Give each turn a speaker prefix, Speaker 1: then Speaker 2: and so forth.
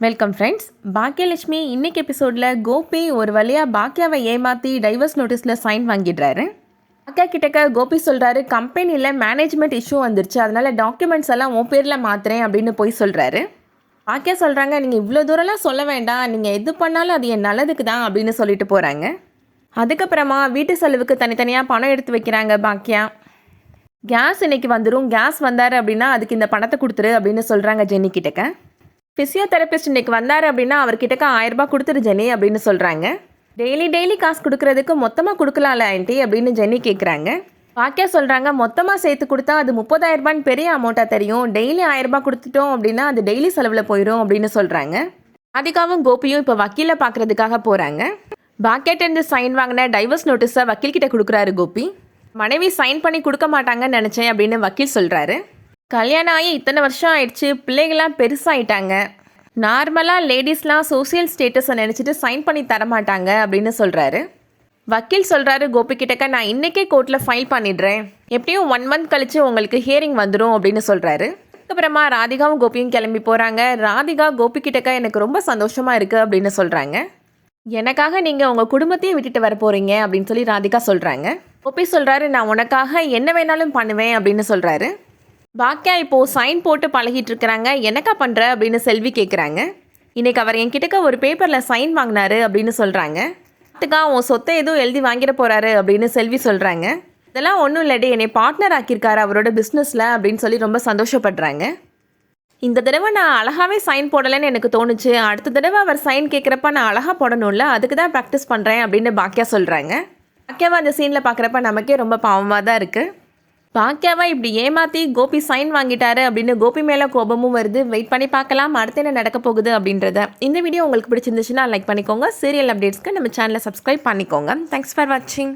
Speaker 1: Welcome friends. Baakiyalakshmi இன்னைக்கு எபிசோடில் கோபி ஒரு வழியாக பாக்கியாவை ஏமாற்றி டைவர்ஸ் நோட்டீஸில் சைன் வாங்கிடுறாரு. பாக்கியா கிட்டக்க கோபி சொல்கிறாரு, கம்பெனியில் மேனேஜ்மெண்ட் இஷ்யூ வந்துருச்சு, அதனால் டாக்குமெண்ட்ஸ் எல்லாம் உன் பேரில் மாற்றுறேன் அப்படின்னு போய் சொல்கிறாரு. பாக்கியா சொல்கிறாங்க, நீங்கள் இவ்வளோ தூரம்லாம் சொல்ல வேண்டாம், நீங்கள் எது பண்ணாலும் அது என் நல்லதுக்கு தான் அப்படின்னு சொல்லிட்டு போகிறாங்க. அதுக்கப்புறமா வீட்டு செலவுக்கு தனித்தனியாக பணம் எடுத்து வைக்கிறாங்க பாக்கியா. கேஸ் இன்னைக்கு வந்துடும், கேஸ் வந்தார் அப்படின்னா அதுக்கு இந்த பணத்தை கொடுத்துரு அப்படின்னு சொல்கிறாங்க ஜென்னி கிட்டக்க. ஃபிசியோதெரபிஸ்ட் இன்றைக்கி வந்தார் அப்படின்னா அவர்கிட்டக்க 1000 ரூபாய் கொடுத்துரு ஜெனி அப்படின்னு சொல்கிறாங்க. டெய்லி காசு கொடுக்குறதுக்கு மொத்தமாக கொடுக்கலாம்ல ஆண்டி அப்படின்னு ஜென்னி கேட்குறாங்க. பாக்கியா சொல்கிறாங்க, மொத்தமாக சேர்த்து கொடுத்தா அது 30,000 ரூபான்னு பெரிய அமௌண்ட்டாக தெரியும், டெய்லி 1000 ரூபாய் கொடுத்துட்டோம் அப்படின்னா அது டெய்லி செலவில் போயிடும் அப்படின்னு சொல்கிறாங்க. ராதிகாவும் கோபியும் இப்போ வக்கீலை பார்க்குறதுக்காக போகிறாங்க. பாக்கியாட்டேருந்து சைன் வாங்கின டைவர்ஸ் நோட்டீஸை வக்கீல்கிட்ட கொடுக்குறாரு கோபி. மனைவி சைன் பண்ணி கொடுக்க மாட்டாங்கன்னு நினச்சேன் அப்படின்னு வக்கீல் சொல்கிறாரு. கல்யாணம் ஆகி இத்தனை வருஷம் ஆயிடுச்சு, பிள்ளைகள்லாம் பெருசாகிட்டாங்க, நார்மலாக லேடிஸ்லாம் சோசியல் ஸ்டேட்டஸை நினச்சிட்டு சைன் பண்ணி தரமாட்டாங்க அப்படின்னு சொல்கிறாரு. வக்கீல் சொல்கிறாரு கோபி கிட்டக்க, நான் இன்றைக்கே கோர்ட்டில் ஃபைல் பண்ணிடுறேன், எப்படியும் 1 மந்த் கழித்து உங்களுக்கு ஹியரிங் வந்துடும் அப்படின்னு சொல்கிறாரு. அதுக்கப்புறமா ராதிகாவும் கோபியும் கிளம்பி போகிறாங்க. ராதிகா கோபி கிட்டக்க, எனக்கு ரொம்ப சந்தோஷமாக இருக்குது அப்படின்னு சொல்கிறாங்க. எனக்காக நீங்கள் உங்கள் குடும்பத்தையும் விட்டுட்டு வர போகிறீங்க அப்படின்னு சொல்லி ராதிகா சொல்கிறாங்க. கோபி சொல்கிறாரு, நான் உனக்காக என்ன வேணாலும் பண்ணுவேன் அப்படின்னு சொல்கிறாரு. பாக்கியா இப்போது சைன் போட்டு பழகிட்டு இருக்கிறாங்க. என்னக்கா பண்ணுற அப்படின்னு செல்வி கேட்குறாங்க. இன்றைக்கி அவர் என்கிட்டக்க ஒரு பேப்பரில் சைன் வாங்கினாரு அப்படின்னு சொல்கிறாங்க. அதுக்கா உன் சொத்தை எதுவும் எழுதி வாங்கிட போகிறாரு அப்படின்னு செல்வி சொல்கிறாங்க. இதெல்லாம் ஒன்றும் இல்லடி, என்னை பார்ட்னர் ஆக்கியிருக்காரு அவரோட பிஸ்னஸில் அப்படின்னு சொல்லி ரொம்ப சந்தோஷப்படுறாங்க. இந்த தடவை நான் அழகாகவே சைன் போடலைன்னு எனக்கு தோணுச்சு, அடுத்த தடவை அவர் சைன் கேட்குறப்ப நான் அழகாக போடணும்ல, அதுக்கு தான் ப்ராக்டிஸ் பண்ணுறேன் அப்படின்னு பாக்கியா சொல்கிறாங்க. பாக்கியாவை அந்த சீனில் பார்க்குறப்ப நமக்கே ரொம்ப பாவமாக தான் இருக்குது. பாக்கியாவை இப்படி ஏமாற்றி கோபி சைன் வாங்கிட்டாரு அப்படின்னு கோபி மேலே கோபமும் வருது. வெயிட் பண்ணி பார்க்கலாம் அடுத்து என்ன நடக்க போகுது அப்படின்றத. இந்த வீடியோ உங்களுக்கு பிடிச்சிருந்துச்சுன்னா லைக் பண்ணிக்கோங்க. சீரியல் அப்டேட்ஸ்க்கு நம்ம சேனலை சப்ஸ்கிரைப் பண்ணிக்கோங்க. தேங்க்ஸ் ஃபார் வாட்சிங்.